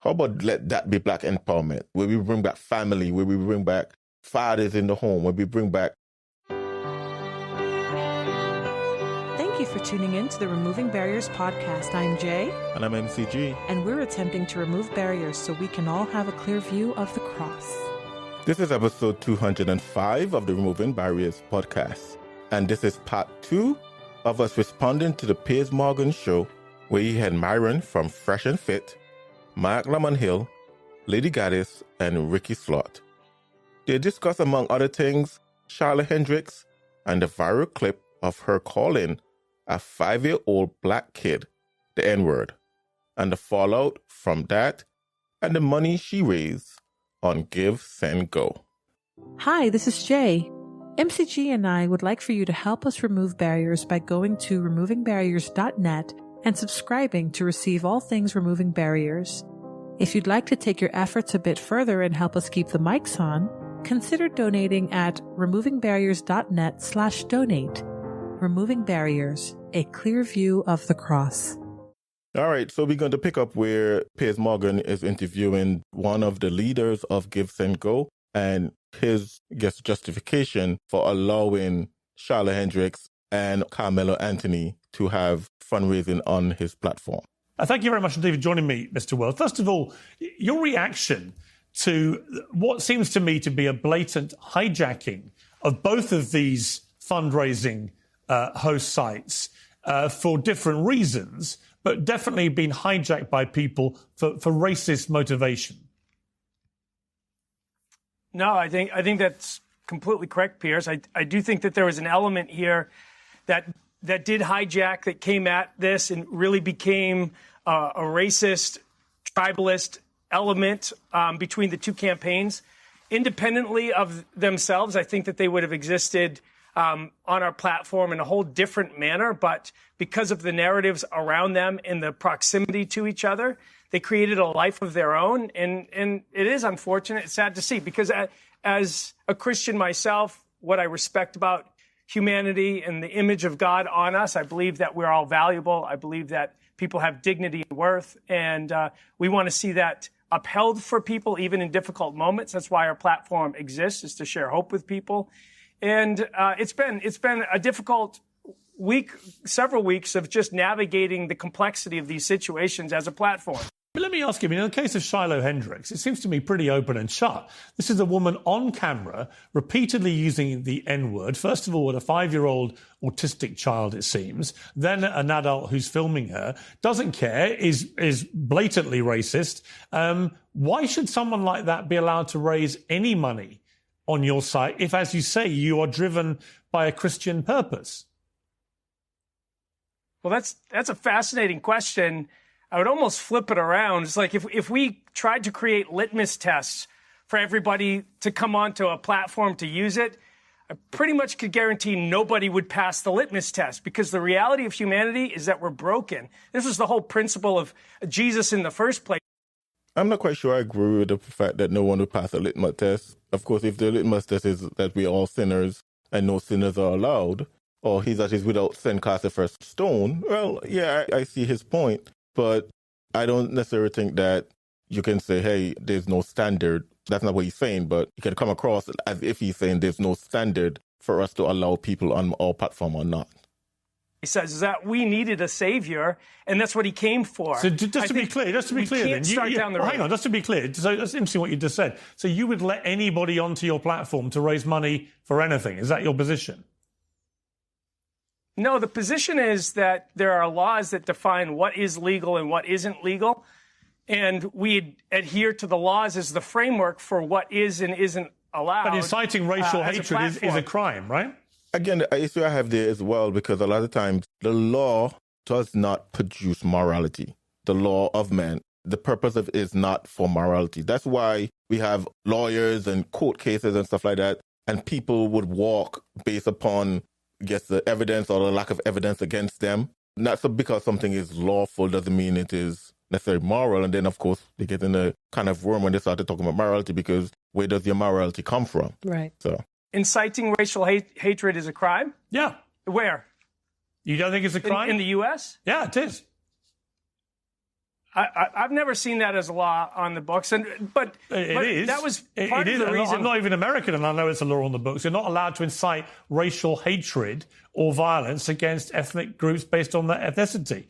How about let that be Black empowerment, where we bring back family, where we bring back fathers in the home, where we bring back... Thank you for tuning in to the Removing Barriers podcast. I'm Jay. And I'm MCG. And we're attempting to remove barriers so we can all have a clear view of the cross. This is episode 205 of the Removing Barriers podcast. And this is part 2 of us responding to the Piers Morgan show, where he had Myron from Fresh and Fit, MarcLamont-Hill, Lady Gaddis, and Ricky Slot. They discuss, among other things, Shiloh Hendrix and the viral clip of her calling a 5-year-old Black kid the N-word, and the fallout from that, and the money she raised on GiveSendGo. Hi, this is Jay. MCG and I would like for you to help us remove barriers by going to removingbarriers.net and subscribing to receive all things removing barriers. If you'd like to take your efforts a bit further and help us keep the mics on, consider donating at removingbarriers.net/donate. Removing Barriers, a clear view of the cross. All right, so we're going to pick up where Piers Morgan is interviewing one of the leaders of GiveSendGo and his justification for allowing Shiloh Hendrix and Karmelo Anthony to have fundraising on his platform. Thank you very much indeed for joining me, Mr. World. First of all, your reaction to what seems to me to be a blatant hijacking of both of these fundraising host sites for different reasons, but definitely been hijacked by people for racist motivation. No, I think that's completely correct, Piers. I do think that there was an element here that did hijack, that came at this and really became a racist, tribalist element between the two campaigns. Independently of themselves, I think that they would have existed on our platform in a whole different manner, but because of the narratives around them and the proximity to each other, they created a life of their own. And it is unfortunate, it's sad to see, because as a Christian myself, what I respect about humanity and the image of God on us, I believe that we're all valuable. I believe that people have dignity and worth, and we want to see that upheld for people, even in difficult moments. That's why our platform exists, is to share hope with people. And it's been a difficult week, several weeks of just navigating the complexity of these situations as a platform. But let me ask you, in the case of Shiloh Hendrix, it seems to me pretty open and shut. This is a woman on camera repeatedly using the N-word, first of all with a 5-year-old autistic child, it seems, then an adult who's filming her, doesn't care, is blatantly racist. Why should someone like that be allowed to raise any money on your site if, as you say, you are driven by a Christian purpose? Well, that's a fascinating question. I would almost flip it around. It's like if we tried to create litmus tests for everybody to come onto a platform to use it, I pretty much could guarantee nobody would pass the litmus test, because the reality of humanity is that we're broken. This was the whole principle of Jesus in the first place. I'm not quite sure I agree with the fact that no one would pass a litmus test. Of course, if the litmus test is that we're all sinners and no sinners are allowed, or he that is without sin cast the first stone, well, yeah, I see his point. But I don't necessarily think that you can say, hey, there's no standard. That's not what he's saying, but it can come across as if he's saying there's no standard for us to allow people on our platform or not. He says that we needed a savior, and that's what he came for. So just to be clear, we can't start down the road. Hang on, just to be clear. So that's interesting what you just said. So you would let anybody onto your platform to raise money for anything? Is that your position? No, the position is that there are laws that define what is legal and what isn't legal, and we adhere to the laws as the framework for what is and isn't allowed. But inciting racial hatred is a crime, right? Again, the issue I have there as well, because a lot of times the law does not produce morality. The law of man, the purpose of it is not for morality. That's why we have lawyers and court cases and stuff like that, and people would walk based upon, I guess, the evidence or the lack of evidence against them. Not so because something is lawful doesn't mean it is necessarily moral. And then, of course, they get in a kind of worm when they started talking about morality, because where does your morality come from? Right. So inciting racial hatred is a crime? Yeah. Where? You don't think it's a crime? In the U.S.? Yeah, it is. I've never seen that as a law on the books, but it is. That was part of the reason. I'm not even American, and I know it's a law on the books. You're not allowed to incite racial hatred or violence against ethnic groups based on their ethnicity.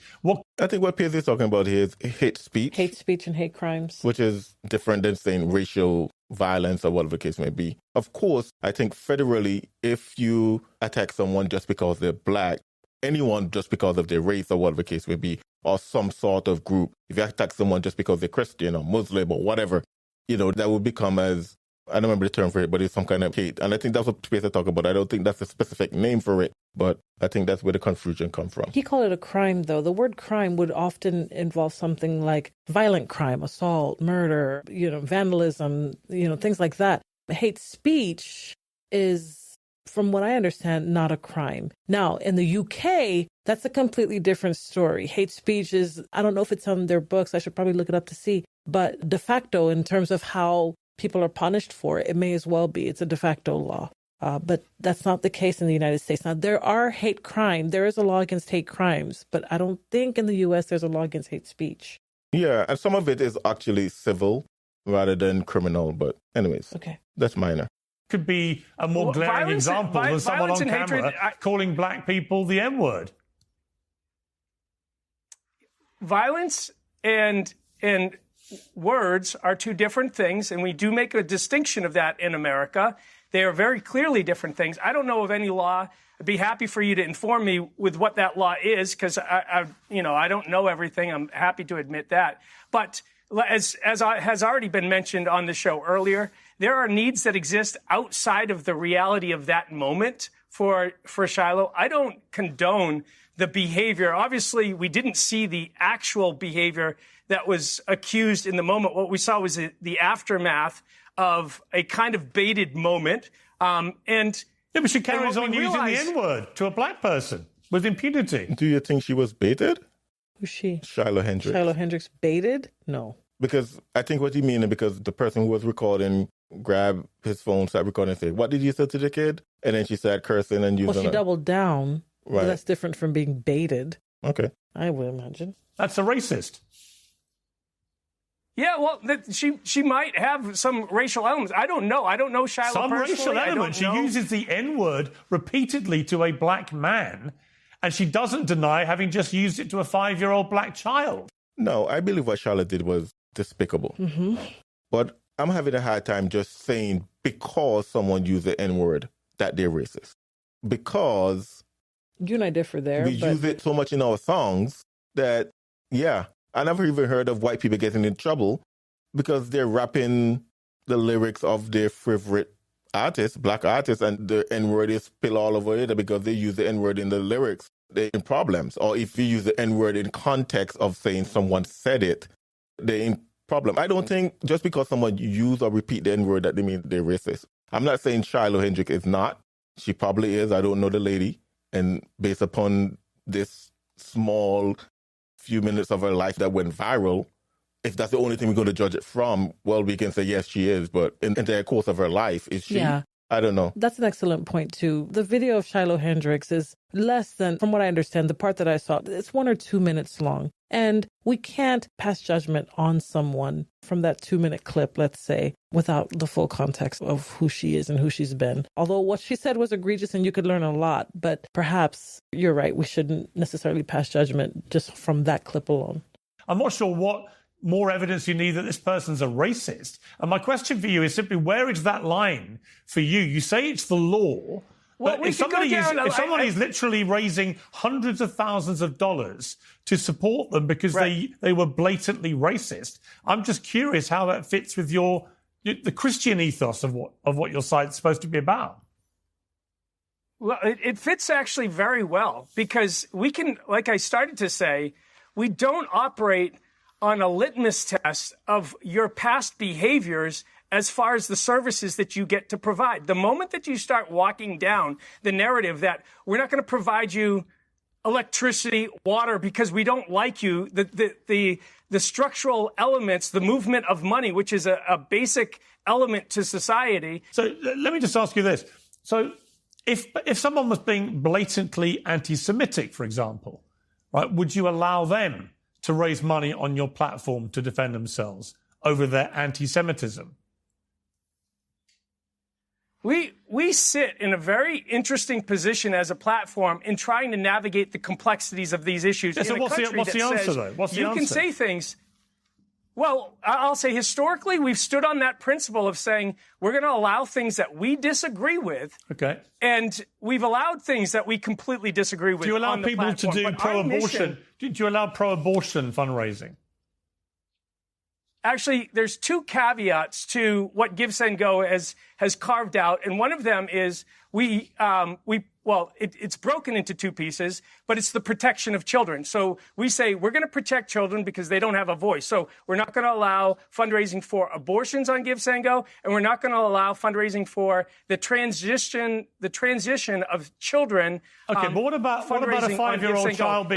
I think what Piers is talking about here is hate speech. Hate speech and hate crimes. Which is different than saying racial violence or whatever the case may be. Of course, I think federally, if you attack someone just because they're black, anyone just because of their race or whatever the case may be, or some sort of group, if you attack someone just because they're Christian or Muslim or whatever, that would become as, I don't remember the term for it, but it's some kind of hate. And I think that's what Piers is talking about. I don't think that's a specific name for it, but I think that's where the confusion comes from. He called it a crime, though. The word crime would often involve something like violent crime, assault, murder, vandalism, things like that. Hate speech is, from what I understand, not a crime. Now, in the UK, that's a completely different story. Hate speech is, I don't know if it's on their books. I should probably look it up to see. But de facto, in terms of how people are punished for it, it may as well be. It's a de facto law. But that's not the case in the United States. Now, there are hate crime. There is a law against hate crimes, but I don't think in the U.S. there's a law against hate speech. Yeah, and some of it is actually civil rather than criminal. But anyways, okay, that's minor. Could be a more glaring example than someone on camera calling black people the N-word. Violence and words are two different things, and we do make a distinction of that in America. They are very clearly different things. I don't know of any law. I'd be happy for you to inform me with what that law is, because I don't know everything. I'm happy to admit that. But as has already been mentioned on the show earlier, there are needs that exist outside of the reality of that moment for Shiloh. I don't condone the behavior. Obviously, we didn't see the actual behavior that was accused in the moment. What we saw was the aftermath of a kind of baited moment. Yeah, but she carries on using the N-word to a black person with impunity. Do you think she was baited? Who's she? Shiloh Hendrix. Shiloh Hendrix baited? No. Because I think what you mean is because the person who was recording grabbed his phone, started recording and said, "What did you say to the kid?" And then she started cursing and using she doubled down. Right. That's different from being baited. Okay. I would imagine. That's a racist. Yeah, well, she might have some racial elements. I don't know. I don't know Shiloh some personally. Racial elements. She uses the N-word repeatedly to a black man, and she doesn't deny having just used it to a 5-year-old black child. No, I believe what Charlotte did was despicable. Mm-hmm. But I'm having a hard time just saying because someone used the N-word that they're racist. Because you and I differ there. We use it so much in our songs that, yeah, I never even heard of white people getting in trouble because they're rapping the lyrics of their favorite artists, black artists, and the N-word is spill all over it because they use the N-word in the lyrics. They're in problems. Or if you use the N-word in context of saying someone said it, they're in problem. I don't think just because someone use or repeat the N-word that they mean they're racist. I'm not saying Shiloh Hendrix is not. She probably is. I don't know the lady. And based upon this small few minutes of her life that went viral, if that's the only thing we're going to judge it from, well, we can say, yes, she is. But in the course of her life, is she? Yeah. I don't know. That's an excellent point, too. The video of Shiloh Hendrix is less than, from what I understand, the part that I saw, it's 1 or 2 minutes long. And we can't pass judgment on someone from that 2-minute clip, let's say, without the full context of who she is and who she's been. Although what she said was egregious and you could learn a lot, but perhaps you're right. We shouldn't necessarily pass judgment just from that clip alone. I'm not sure what more evidence you need that this person's a racist. And my question for you is simply, where is that line for you? You say it's the law. Well, but if somebody is literally raising hundreds of thousands of dollars to support them because they were blatantly racist, I'm just curious how that fits with the Christian ethos of what your site's supposed to be about. Well, it fits actually very well because we can, like I started to say, we don't operate on a litmus test of your past behaviors as far as the services that you get to provide. The moment that you start walking down the narrative that we're not going to provide you electricity, water, because we don't like you, the structural elements, the movement of money, which is a basic element to society. So let me just ask you this. So if someone was being blatantly anti-Semitic, for example, right, would you allow them to raise money on your platform to defend themselves over their anti-Semitism? We sit in a very interesting position as a platform in trying to navigate the complexities of these issues. Yeah, so what's the answer, though? What's the answer? You can say things. Well, I'll say historically, we've stood on that principle of saying we're going to allow things that we disagree with. Okay. And we've allowed things that we completely disagree with. Do you allow on the people platform. to do But pro-abortion? Do you allow pro-abortion fundraising? Actually, there's two caveats to what GiveSendGo has carved out, and one of them is it's broken into two pieces, but it's the protection of children. So we say we're going to protect children because they don't have a voice. So we're not going to allow fundraising for abortions on GiveSendGo, and we're not going to allow fundraising for the transition of children. Okay, but what about a 5-year-old child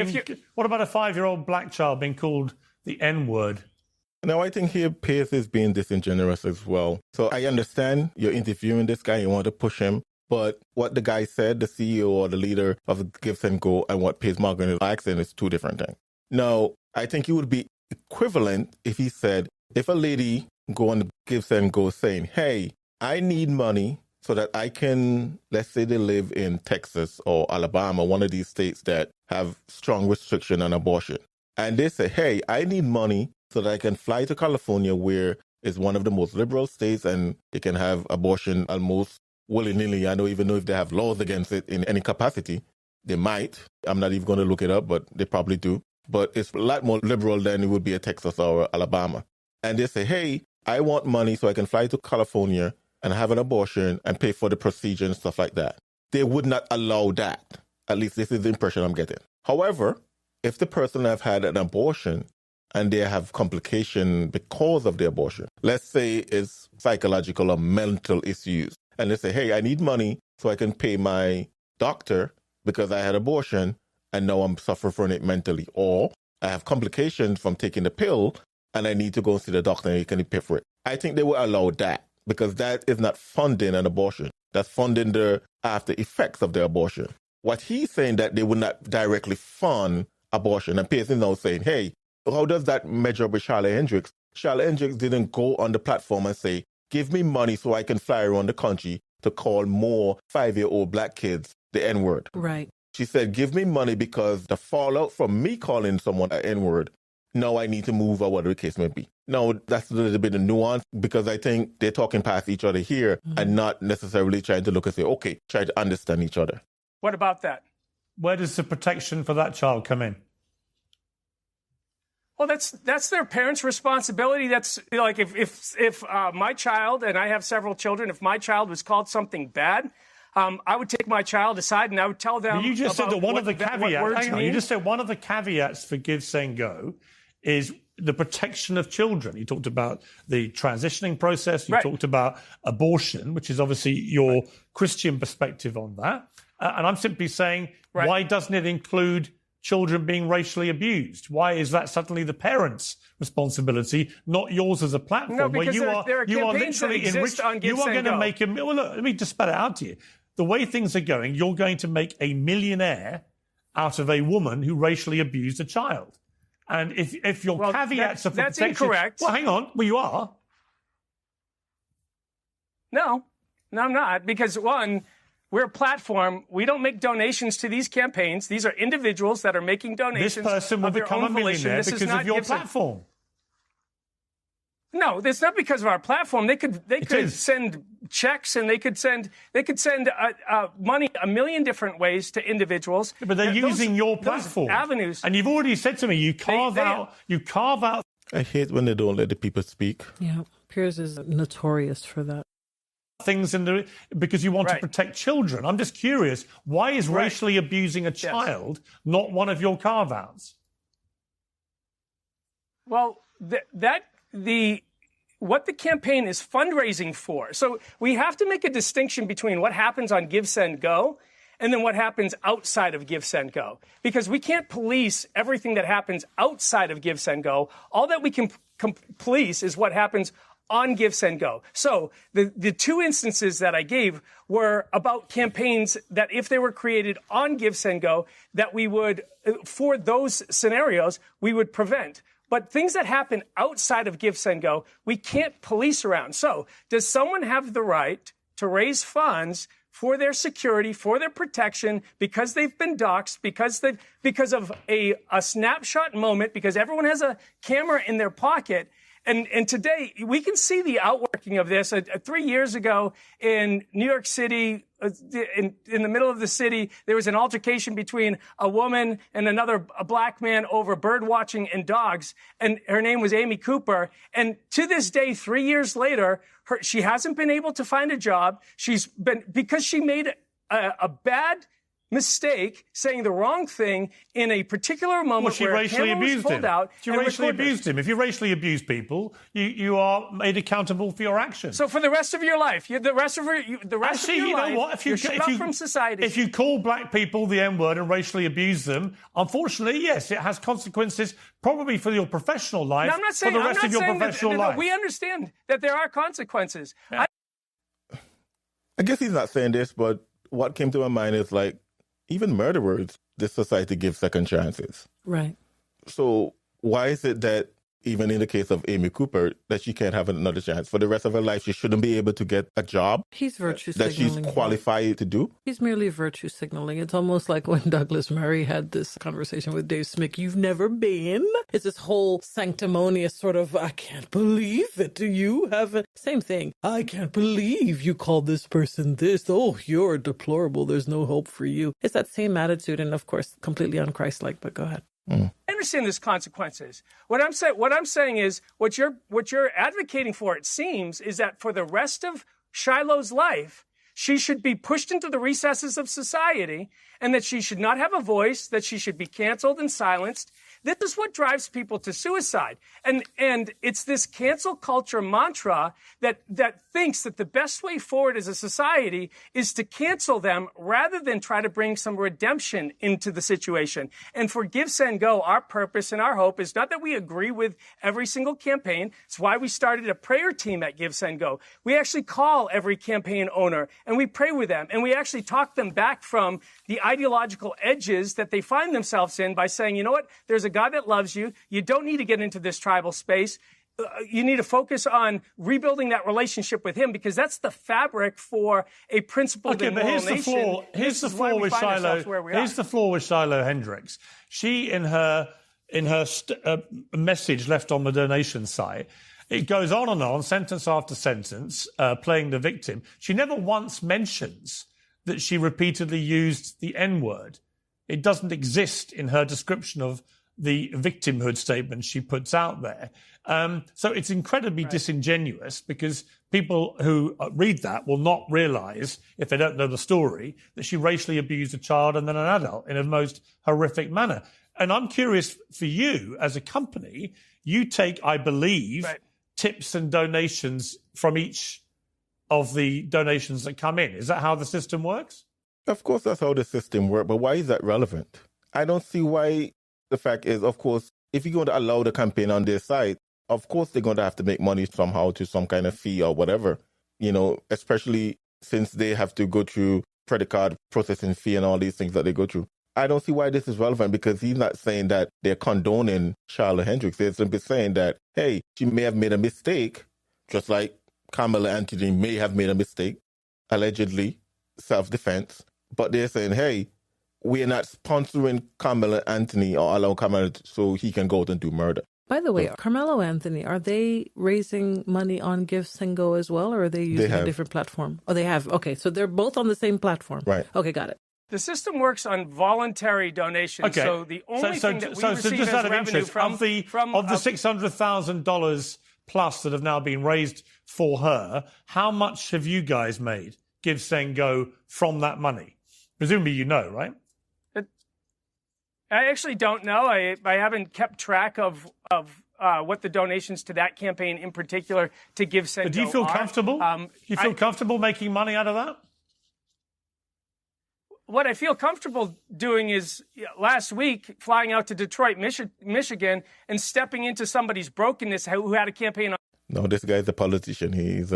what about a 5-year-old black child being called the N-word? Now, I think here Piers is being disingenuous as well. So I understand you're interviewing this guy, you want to push him, but what the guy said, the CEO or the leader of GiveSendGo, and what Piers Morgan is asking is two different things. Now, I think it would be equivalent if he said, if a lady go on GiveSendGo saying, hey, I need money so that I can, let's say they live in Texas or Alabama, one of these states that have strong restriction on abortion. And they say, hey, I need money so that I can fly to California, where it's one of the most liberal states, and they can have abortion almost willy-nilly. I don't even know if they have laws against it in any capacity. They might. I'm not even going to look it up, but they probably do. But it's a lot more liberal than it would be in Texas or Alabama. And they say, hey, I want money so I can fly to California and have an abortion and pay for the procedure and stuff like that. They would not allow that. At least this is the impression I'm getting. However, if the person have had an abortion and they have complication because of the abortion, let's say it's psychological or mental issues, and they say, hey, I need money so I can pay my doctor because I had abortion and now I'm suffering from it mentally, or I have complications from taking the pill and I need to go and see the doctor and he can pay for it. I think they will allow that because that is not funding an abortion. That's funding the after effects of the abortion. What he's saying that they would not directly fund abortion, and Piers is now saying, hey, how does that measure up with Shiloh Hendrix? Shiloh Hendrix didn't go on the platform and say, give me money so I can fly around the country to call more 5-year-old black kids the N-word. Right. She said, give me money because the fallout from me calling someone an N-word, now I need to move or whatever the case may be. Now, that's a little bit of nuance because I think they're talking past each other here and not necessarily trying to look and say, okay, try to understand each other. What about that? Where does the protection for that child come in? Well, that's their parents' responsibility. That's like if my child, and I have several children, if my child was called something bad, I would take my child aside and I would tell them. But you just said that one of the caveats. Hang on, you just said one of the caveats for GiveSendGo is the protection of children. You talked about the transitioning process. You talked about abortion, which is obviously your Christian perspective on that. And I'm simply saying, why doesn't it include children being racially abused? Why is that suddenly the parents' responsibility, not yours as a platform? No, because where you are literally enriched. You are going to make well, look, let me just spell it out to you. The way things are going, you're going to make a millionaire out of a woman who racially abused a child. And if your caveats are for that's protection, incorrect. Well, hang on. Well, you are. No, I'm not. Because one, we're a platform. We don't make donations to these campaigns. These are individuals that are making donations. This person will become a millionaire because of your platform. No, it's not because of our platform. They could send checks and they could send money a million different ways to individuals. Yeah, but they're using your platform avenues. And you've already said to me you carve out. I hate when they don't let the people speak. Yeah, Piers is notorious for that. Things because you want to protect children. I'm just curious, why is racially abusing a child not one of your carve-outs? Well, what the campaign is fundraising for. So we have to make a distinction between what happens on GiveSendGo and then what happens outside of GiveSendGo. Because we can't police everything that happens outside of GiveSendGo. All that we can police is what happens on GiveSendGo. So the two instances that I gave were about campaigns that if they were created on GiveSendGo, that we would, for those scenarios, we would prevent. But things that happen outside of GiveSendGo, we can't police around. So does someone have the right to raise funds for their security, for their protection, because they've been doxxed, because of a snapshot moment, because everyone has a camera in their pocket? And today, we can see the outworking of this. 3 years ago in New York City, in the middle of the city, there was an altercation between a woman and a black man over bird watching and dogs. And her name was Amy Cooper. And to this day, 3 years later, she hasn't been able to find a job. Because she made a bad mistake, saying the wrong thing in a particular moment where a camera was pulled out. She racially abused him. If you racially abuse people, you are made accountable for your actions. So for the rest of your life, the rest of your life, you're shut off from society. If you call black people the N-word and racially abuse them, unfortunately, yes, it has consequences, probably for your professional life, no, I'm not saying, for the rest of your professional life. We understand that there are consequences. Yeah. I guess he's not saying this, but what came to my mind is like, even murderers, this society gives second chances. Right. So why is it that even in the case of Amy Cooper, that she can't have another chance? For the rest of her life, she shouldn't be able to get a job He's virtue that signaling. she's qualified to do? He's merely virtue signaling. It's almost like when Douglas Murray had this conversation with Dave Smith. You've never been? It's this whole sanctimonious sort of, I can't believe it. Do you haven't? Same thing. I can't believe you called this person this. Oh, you're deplorable. There's no hope for you. It's that same attitude and, of course, completely unchristlike, but go ahead. I understand there's consequences. What I'm saying is what you're advocating for, it seems, is that for the rest of Shiloh's life, she should be pushed into the recesses of society and that she should not have a voice, that she should be canceled and silenced. This is what drives people to suicide. And it's this cancel culture mantra that thinks that the best way forward as a society is to cancel them rather than try to bring some redemption into the situation. And for GiveSendGo, our purpose and our hope is not that we agree with every single campaign. It's why we started a prayer team at GiveSendGo. We actually call every campaign owner and we pray with them and we actually talk them back from the ideological edges that they find themselves in by saying, you know what, there's a God that loves you. You don't need to get into this tribal space. You need to focus on rebuilding that relationship with him because that's the fabric for a principled and moral nation. Here's the flaw with Shiloh. Here's the flaw with Shiloh Hendrix. She, in her message left on the donation site, it goes on, sentence after sentence, playing the victim. She never once mentions that she repeatedly used the N-word. It doesn't exist in her description of the victimhood statement she puts out there. So it's incredibly disingenuous because people who read that will not realise, if they don't know the story, that she racially abused a child and then an adult in a most horrific manner. And I'm curious for you, as a company, you take, I believe, tips and donations from each of the donations that come in. Is that how the system works? Of course, that's how the system works. But why is that relevant? I don't see why. The fact is, of course, if you're going to allow the campaign on their site, of course, they're going to have to make money somehow to some kind of fee or whatever, especially since they have to go through credit card processing fee and all these things that they go through. I don't see why this is relevant because he's not saying that they're condoning Shiloh Hendrix. They're simply saying that, hey, she may have made a mistake, just like Karmelo Anthony may have made a mistake, allegedly, self-defense. But they're saying, hey, we are not sponsoring Karmelo Anthony or allow Karmelo so he can go out and do murder. By the way, Karmelo Anthony, are they raising money on GiveSendGo as well, or are they using a different platform? Oh, they have. Okay, so they're both on the same platform. Right. Okay, got it. The system works on voluntary donations. Okay. So the only thing that we receive as revenue from the $600,000 plus that have now been raised for her, how much have you guys made, GiveSendGo, from that money? Presumably you know, right? I actually don't know. I haven't kept track of what the donations to that campaign in particular to GiveSendGo are. Do you feel comfortable? Do you feel comfortable making money out of that? What I feel comfortable doing is last week flying out to Detroit, Michigan, and stepping into somebody's brokenness who had a campaign on. No, this guy's a politician. He's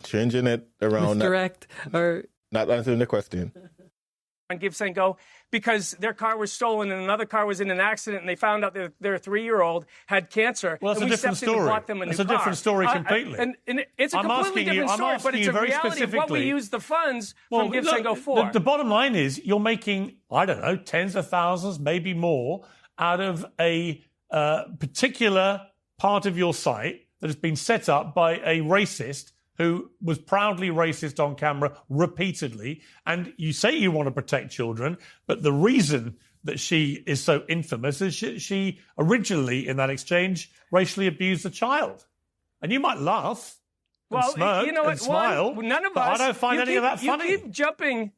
changing it around. Misdirect or not answering the question. On GiveSendGo, because their car was stolen and another car was in an accident, and they found out that their 3-year-old had cancer. Well, it's and a different story. It's a different story completely. And it's a completely different story, but it's a reality of what we use the funds from GiveSendGo for. The bottom line is you're making, I don't know, tens of thousands, maybe more, out of a particular part of your site that has been set up by a racist who was proudly racist on camera repeatedly. And you say you want to protect children, but the reason that she is so infamous is she originally, in that exchange, racially abused a child. And you might laugh and smirk and smile, none of but us, I don't find any of that funny. You keep jumping.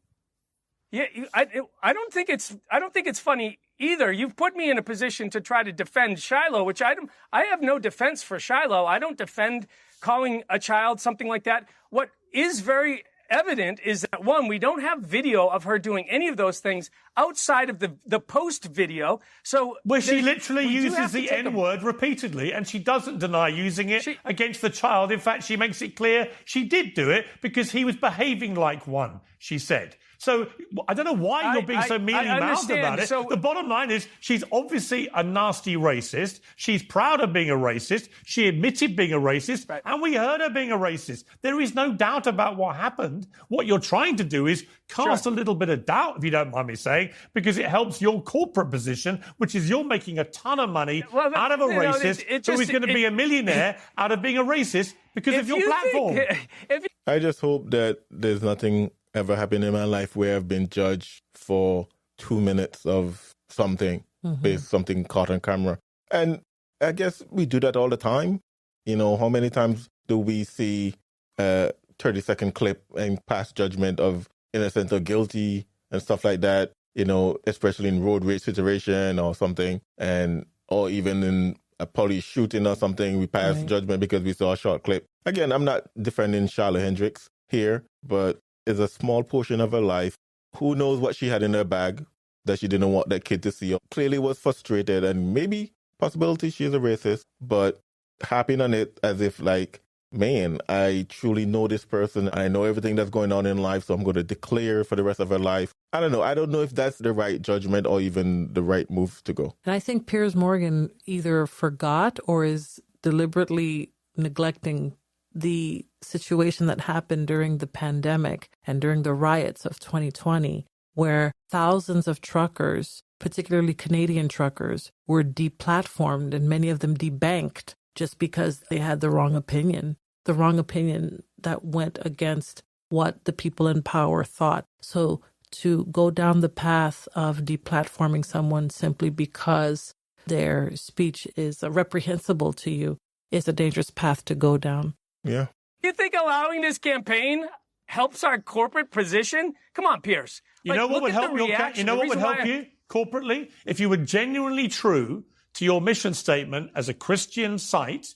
Yeah, I don't think it's funny either. You've put me in a position to try to defend Shiloh, which I have no defense for Shiloh. I don't defend calling a child something like that. What is very evident is that, one, we don't have video of her doing any of those things outside of the post video. So where she literally uses the N-word repeatedly, and she doesn't deny using it against the child. In fact, she makes it clear she did do it because he was behaving like one, she said. So I don't know why you're being so mealy-mouthed about it. So, the bottom line is she's obviously a nasty racist. She's proud of being a racist. She admitted being a racist, and we heard her being a racist. There is no doubt about what happened. What you're trying to do is cast a little bit of doubt, if you don't mind me saying, because it helps your corporate position, which is you're making a ton of money out of a racist who is going to be a millionaire out of being a racist because of your platform. I just hope that there's nothing ever happened in my life where I've been judged for 2 minutes of something, something caught on camera. And I guess we do that all the time. You know, how many times do we see a 30-second clip and pass judgment of innocent or guilty and stuff like that, you know, especially in road rage situation or something, or even in a police shooting or something, we pass judgment because we saw a short clip. Again, I'm not defending Shiloh Hendrix here, but it's a small portion of her life. Who knows what she had in her bag that she didn't want that kid to see? Clearly was frustrated, and maybe possibility she's a racist, but harping on it as if like, man, I truly know this person. I know everything that's going on in life, so I'm going to declare for the rest of her life. I don't know. I don't know if that's the right judgment or even the right move to go. And I think Piers Morgan either forgot or is deliberately neglecting the situation that happened during the pandemic and during the riots of 2020, where thousands of truckers, particularly Canadian truckers, were deplatformed and many of them debanked just because they had the wrong opinion that went against what the people in power thought. So to go down the path of deplatforming someone simply because their speech is reprehensible to you is a dangerous path to go down. Yeah. You think allowing this campaign helps our corporate position? Come on, Piers. You know what would help you corporately? If you were genuinely true to your mission statement as a Christian site,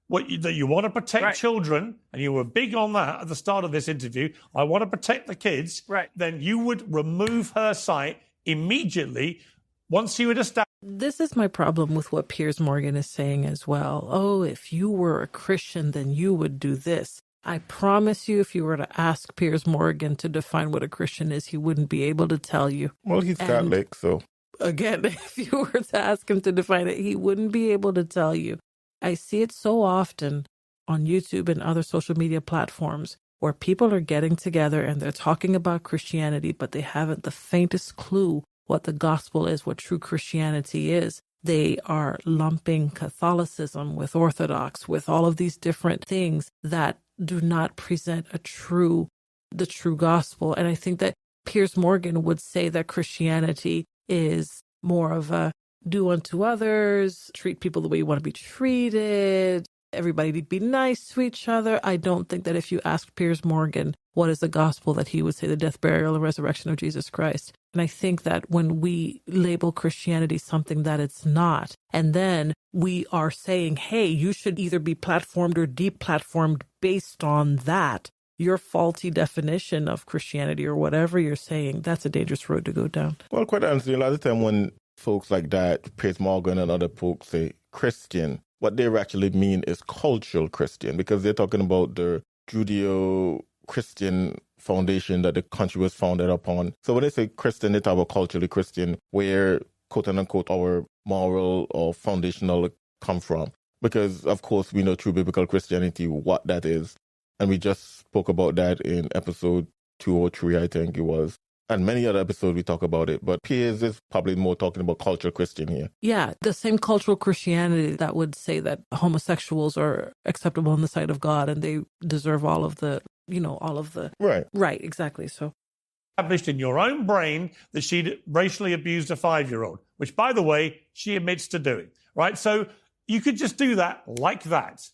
that you want to protect children, and you were big on that at the start of this interview, I want to protect the kids, then you would remove her site immediately once you had established. This is my problem with what Piers Morgan is saying as well. Oh, if you were a Christian, then you would do this. I promise you, if you were to ask Piers Morgan to define what a Christian is, he wouldn't be able to tell you. Well, he's Catholic, so. Again, if you were to ask him to define it, he wouldn't be able to tell you. I see it so often on YouTube and other social media platforms where people are getting together and they're talking about Christianity, but they haven't the faintest clue what the gospel is, what true Christianity is. They are lumping Catholicism with Orthodox, with all of these different things that do not present the true gospel. And I think that Piers Morgan would say that Christianity is more of a do unto others, treat people the way you want to be treated, everybody be nice to each other. I don't think that if you ask Piers Morgan what is the gospel, that he would say the death, burial, and resurrection of Jesus Christ. And I think that when we label Christianity something that it's not, and then we are saying, hey, you should either be platformed or deplatformed based on that, your faulty definition of Christianity or whatever you're saying, that's a dangerous road to go down. Well, quite honestly, a lot of the time when folks like that, Piers Morgan and other folks say Christian, what they actually mean is cultural Christian, because they're talking about the Judeo-Christian foundation that the country was founded upon. So when they say Christian, they talk about culturally Christian, where, quote unquote, our moral or foundational come from. Because, of course, we know true biblical Christianity, what that is. And we just spoke about that in episode 203, I think it was. And many other episodes we talk about it. But Piers is probably more talking about cultural Christian here. Yeah, the same cultural Christianity that would say that homosexuals are acceptable in the sight of God and they deserve all of the, all of the... Right. Right, exactly. So established in your own brain that she'd racially abused a 5-year-old, which, by the way, she admits to doing, right? So you could just do that like that.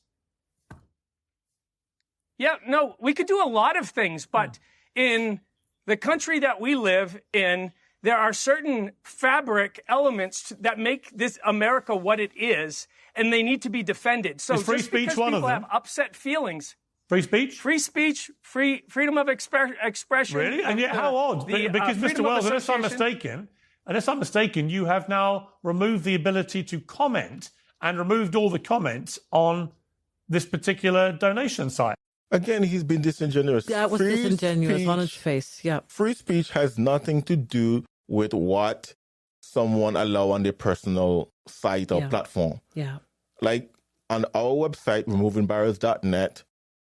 Yeah, no, we could do a lot of things, but in the country that we live in, there are certain fabric elements that make this America what it is, and they need to be defended. So is free just speech because one people of them? have upset feelings... Free speech? Free speech, freedom of expression. Really? And yet, how odd? Because, Mr. Wells, unless I'm mistaken, you have now removed the ability to comment and removed all the comments on this particular donation site. Again, he's been disingenuous. That was disingenuous on his face, yeah. Free speech has nothing to do with what someone allow on their personal site or platform. Yeah. Like on our website, removingbarriers.net,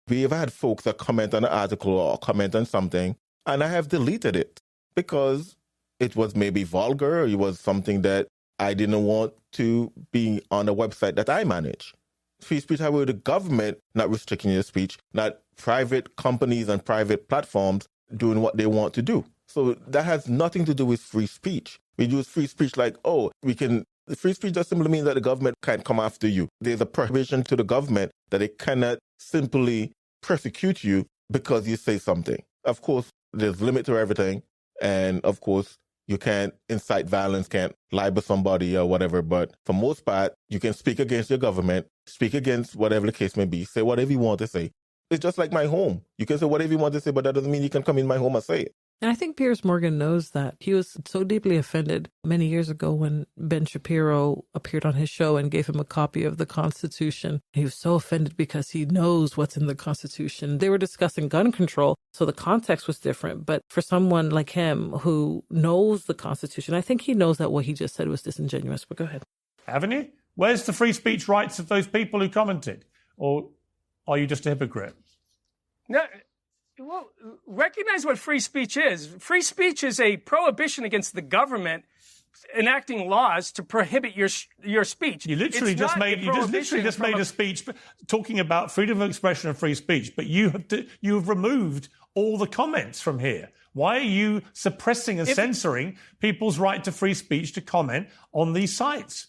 we've had folks that comment on an article or comment on something, and I have deleted it because it was maybe vulgar, or it was something that I didn't want to be on a website that I manage. Free speech, however, the government not restricting your speech, not private companies and private platforms doing what they want to do. So that has nothing to do with free speech. We use free speech like, free speech just simply means that the government can't come after you. There's a prohibition to the government that it cannot simply persecute you because you say something. Of course, there's limit to everything. And of course, you can't incite violence, can't libel somebody or whatever. But for most part, you can speak against your government, speak against whatever the case may be, say whatever you want to say. It's just like my home. You can say whatever you want to say, but that doesn't mean you can come in my home and say it. And I think Piers Morgan knows that. He was so deeply offended many years ago when Ben Shapiro appeared on his show and gave him a copy of the Constitution. He was so offended because he knows what's in the Constitution. They were discussing gun control, so the context was different. But for someone like him who knows the Constitution, I think he knows that what he just said was disingenuous. But go ahead. Haven't you? Where's the free speech rights of those people who commented? Or are you just a hypocrite? No. Well, recognize what free speech is. Free speech is a prohibition against the government enacting laws to prohibit your speech. You literally just made a speech talking about freedom of expression and free speech, but you have removed all the comments from here. Why are you suppressing and censoring people's right to free speech to comment on these sites?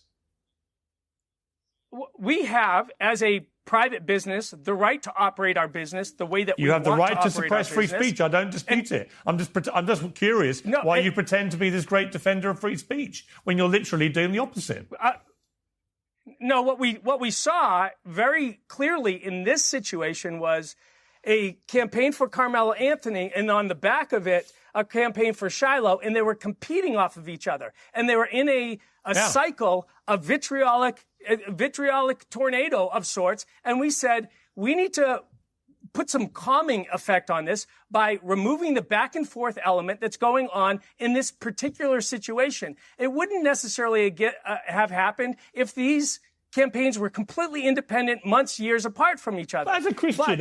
We have, as a private business, the right to operate our business the way that you have the right to suppress free speech. I don't dispute it. I'm just curious why you pretend to be this great defender of free speech when you're literally doing the opposite. No, what we saw very clearly in this situation was a campaign for Karmelo Anthony, and on the back of it, a campaign for Shiloh, and they were competing off of each other, and they were in a cycle of vitriolic tornado of sorts. And we said, we need to put some calming effect on this by removing the back and forth element that's going on in this particular situation. It wouldn't necessarily have happened if these campaigns were completely independent, months, years apart from each other. As a Christian,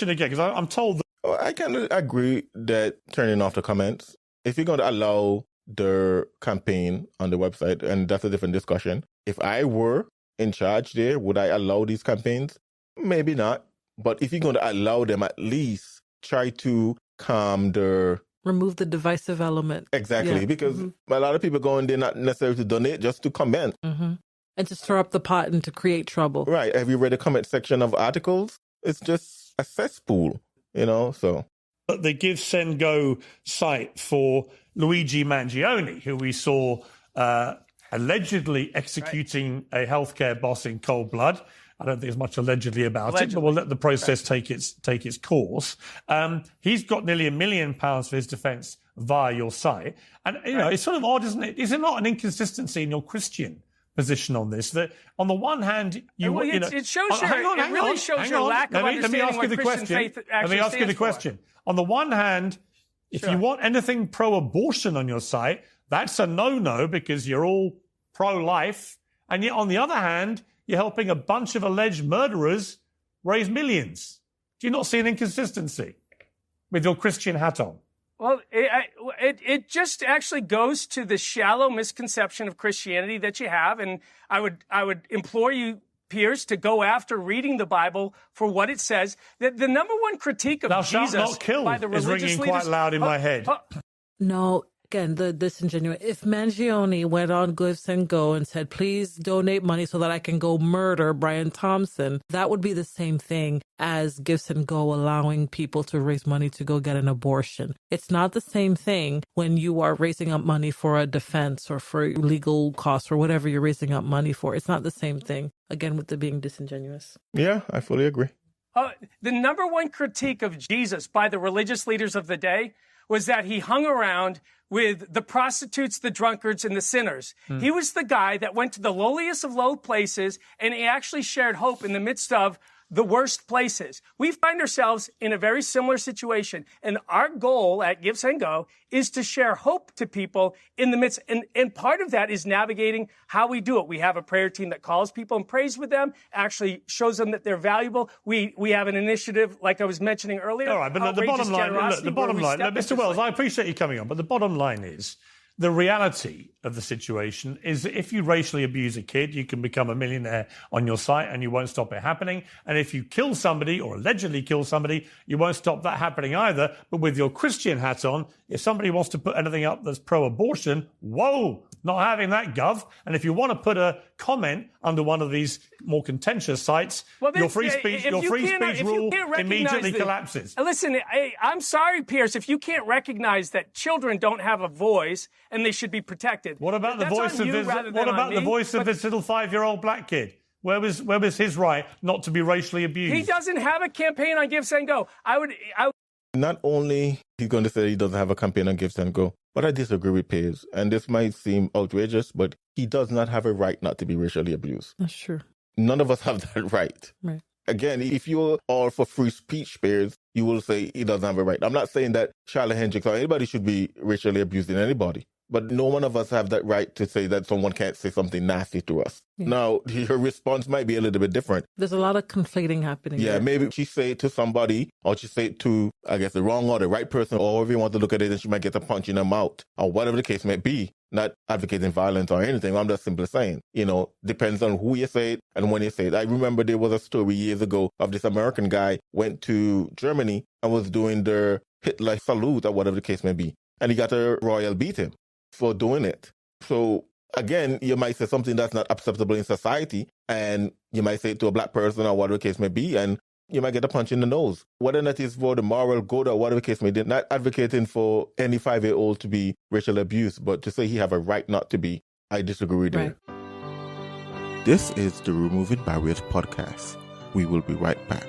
because I'm told that... I kind of agree that turning off the comments, if you're going to allow their campaign on the website, and that's a different discussion. If I were in charge there, would I allow these campaigns? Maybe not. But if you're going to allow them, at least try to calm their... Remove the divisive element. Exactly, because a lot of people go in there not necessarily to donate, just to comment. Mm-hmm. And to stir up the pot and to create trouble. Right. Have you read the comment section of articles? It's just a cesspool, so... The GiveSendGo site for Luigi Mangione, who we saw allegedly executing a healthcare boss in cold blood. I don't think there's much allegedly about it, but we'll let the process take its course. He's got nearly £1 million for his defence via your site. And, it's sort of odd, isn't it? Is it not an inconsistency in your Christian position on this. That on the one hand, it shows your lack of understanding what Christian faith actually stands for. On the one hand, if you want anything pro-abortion on your site, that's a no-no because you're all pro-life. And yet, on the other hand, you're helping a bunch of alleged murderers raise millions. Do you not see an inconsistency with your Christian hat on? Well, it just actually goes to the shallow misconception of Christianity that you have. And I would implore you, Piers, to go after reading the Bible for what it says. The number one critique of Jesus by the religious leaders is ringing quite loud in my head. No. Again, the disingenuous. If Mangione went on GiveSendGo and said, please donate money so that I can go murder Brian Thompson, that would be the same thing as GiveSendGo allowing people to raise money to go get an abortion. It's not the same thing when you are raising up money for a defense or for legal costs or whatever you're raising up money for. It's not the same thing, again, with the being disingenuous. Yeah, I fully agree. The number one critique of Jesus by the religious leaders of the day was that he hung around with the prostitutes, the drunkards, and the sinners. He was the guy that went to the lowliest of low places, and he actually shared hope in the midst of the worst places. We find ourselves in a very similar situation, and our goal at GiveSendGo is to share hope to people in the midst, and part of that is navigating how we do it. We have a prayer team that calls people and prays with them, actually shows them that they're valuable. We have an initiative, like I was mentioning earlier. All right, but the bottom line, Mr. Wells, I appreciate you coming on, but the bottom line is, the reality of the situation is that if you racially abuse a kid, you can become a millionaire on your site and you won't stop it happening. And if you kill somebody or allegedly kill somebody, you won't stop that happening either. But with your Christian hat on, if somebody wants to put anything up that's pro-abortion, whoa, not having that, Gov. And if you want to put a comment under one of these more contentious sites, your free speech rule immediately collapses. Listen, I'm sorry, Piers, if you can't recognize that children don't have a voice and they should be protected. What about the voice of this little 5-year-old black kid? Where was his right not to be racially abused? He doesn't have a campaign on GiveSendGo. Not only he's going to say he doesn't have a campaign on GiveSendGo, but I disagree with Piers. And this might seem outrageous, but he does not have a right not to be racially abused. That's true. None of us have that right. Right. Again, if you're all for free speech, Piers, you will say he doesn't have a right. I'm not saying that Shiloh Hendrix or anybody should be racially abusing anybody. But no one of us have that right to say that someone can't say something nasty to us. Yeah. Now, her response might be a little bit different. There's a lot of conflating happening. Yeah, there. Maybe she say it to somebody, or she say it to, I guess, the wrong or the right person, or however you want to look at it, and she might get a punch in the mouth, or whatever the case may be. Not advocating violence or anything. I'm just simply saying, depends on who you say it and when you say it. I remember there was a story years ago of this American guy went to Germany and was doing their Hitler salute or whatever the case may be. And he got a royal beating for doing it. So again, you might say something that's not acceptable in society, and you might say it to a black person or whatever the case may be, and you might get a punch in the nose. Whether that is for the moral good or whatever the case may be, not advocating for any 5-year-old to be racially abused, but to say he have a right not to be, I disagree with you. This is the Removing Barriers podcast. We will be right back.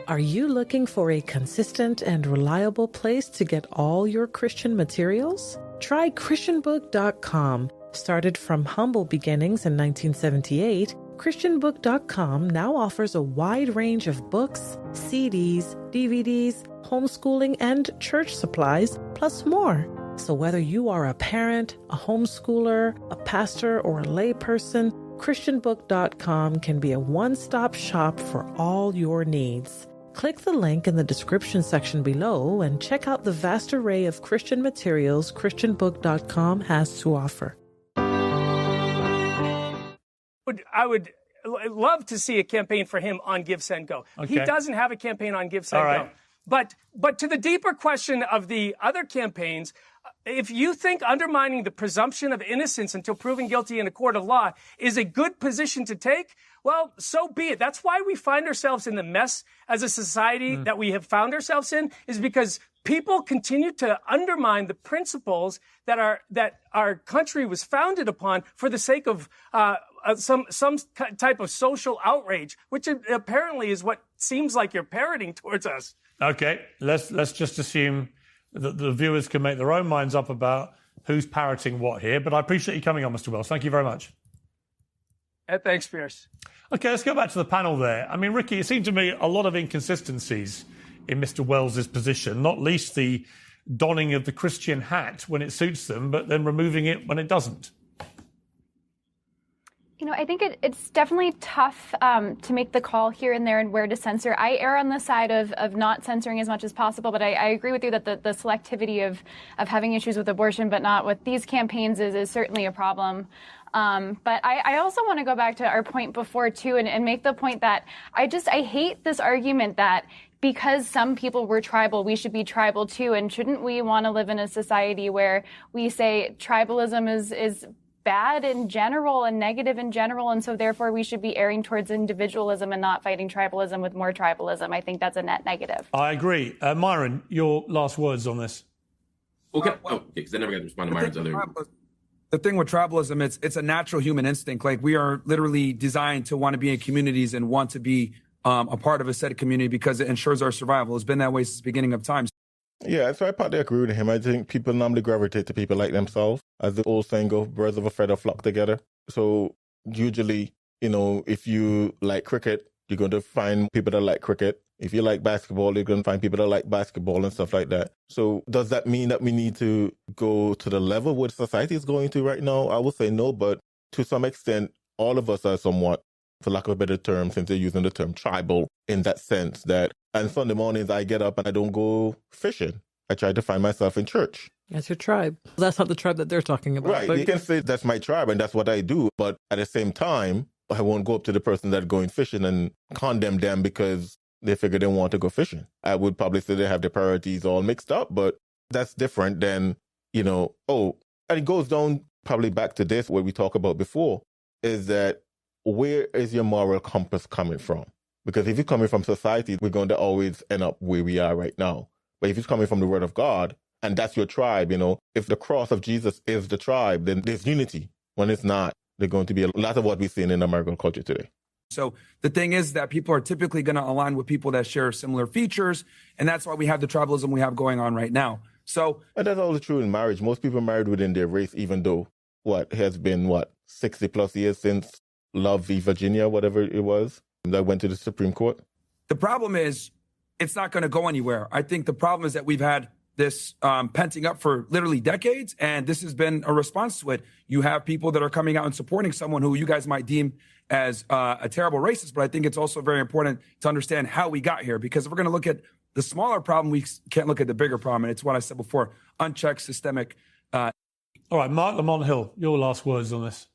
Are you looking for a consistent and reliable place to get all your Christian materials? Try ChristianBook.com. Started from humble beginnings in 1978, ChristianBook.com now offers a wide range of books, CDs, DVDs, homeschooling, and church supplies, plus more. So whether you are a parent, a homeschooler, a pastor, or a layperson, ChristianBook.com can be a one-stop shop for all your needs. Click the link in the description section below and check out the vast array of Christian materials ChristianBook.com has to offer. I would love to see a campaign for him on GiveSendGo. Okay. He doesn't have a campaign on GiveSendGo. Right. But to the deeper question of the other campaigns, if you think undermining the presumption of innocence until proven guilty in a court of law is a good position to take, well, so be it. That's why we find ourselves in the mess as a society that we have found ourselves in, is because people continue to undermine the principles that our country was founded upon for the sake of some type of social outrage, which apparently is what seems like you're parroting towards us. Okay, let's just assume that the viewers can make their own minds up about who's parroting what here. But I appreciate you coming on, Mr. Wells. Thank you very much. Thanks, Piers. Okay, let's go back to the panel there. I mean, Ricky, it seemed to me a lot of inconsistencies in Mr. Wells's position, not least the donning of the Christian hat when it suits them, but then removing it when it doesn't. I think it's definitely tough to make the call here and there and where to censor. I err on the side of not censoring as much as possible, but I agree with you that the selectivity of having issues with abortion but not with these campaigns is certainly a problem. But I also want to go back to our point before, too, and make the point that I hate this argument that because some people were tribal, we should be tribal, too. And shouldn't we want to live in a society where we say tribalism is bad in general and negative in general, and so therefore we should be erring towards individualism and not fighting tribalism with more tribalism? I think that's a net negative. I agree. Myron, your last words on this. Okay. Because I never got to respond to Myron's other... The thing with tribalism, it's a natural human instinct. Like, we are literally designed to want to be in communities and want to be a part of a set of community because it ensures our survival. It's been that way since the beginning of time. Yeah, so I partly agree with him. I think people normally gravitate to people like themselves. As the old saying goes, birds of a feather flock together. So usually, if you like cricket, you're going to find people that like cricket. If you like basketball, you're going to find people that like basketball and stuff like that. So does that mean that we need to go to the level where society is going to right now? I would say no, but to some extent, all of us are somewhat, for lack of a better term, since they're using the term tribal, in that sense that, and Sunday mornings I get up and I don't go fishing. I try to find myself in church. That's your tribe. That's not the tribe that they're talking about. Right. You can say that's my tribe and that's what I do. But at the same time, I won't go up to the person that's going fishing and condemn them because they figure they want to go fishing. I would probably say they have their priorities all mixed up, but that's different than, and it goes down probably back to this, what we talked about before, is that where is your moral compass coming from? Because if you're coming from society, we're going to always end up where we are right now. But if it's coming from the word of God, and that's your tribe, if the cross of Jesus is the tribe, then there's unity. When it's not, there's going to be a lot of what we're seeing in American culture today. So the thing is that people are typically going to align with people that share similar features, and that's why we have the tribalism we have going on right now. So, and that's also true in marriage. Most people are married within their race, even though has been 60 plus years since Love v. Virginia, whatever it was, that went to the Supreme Court. The problem is it's not going to go anywhere. I think the problem is that we've had this penting up for literally decades, and this has been a response to it. You have people that are coming out and supporting someone who you guys might deem as a terrible racist, but I think it's also very important to understand how we got here, because if we're going to look at the smaller problem, we can't look at the bigger problem, and it's what I said before, unchecked systemic. All right, Mark Lamont-Hill, your last words on this.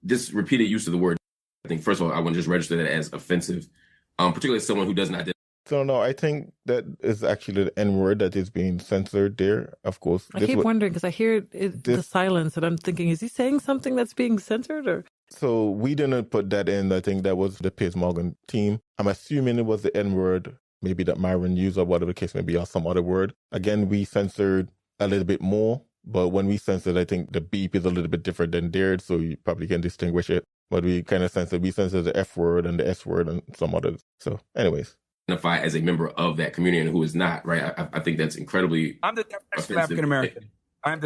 This repeated use of the word, I think, first of all, I want to just register that as offensive, particularly as someone who doesn't identify. So, no, I think that is actually the N-word that is being censored there, of course. I keep wondering, because I hear the silence, and I'm thinking, is he saying something that's being censored? Or? So we didn't put that in. I think that was the Piers Morgan team. I'm assuming it was the N-word, maybe that Myron used or whatever the case may be, or some other word. Again, we censored a little bit more, but when we censored, I think the beep is a little bit different than theirs, so you probably can distinguish it. But we kind of censored the F word and the S word and some others. So anyways. Identify as a member of that community and who is not, right? I think that's incredibly I'm the definition of African-American.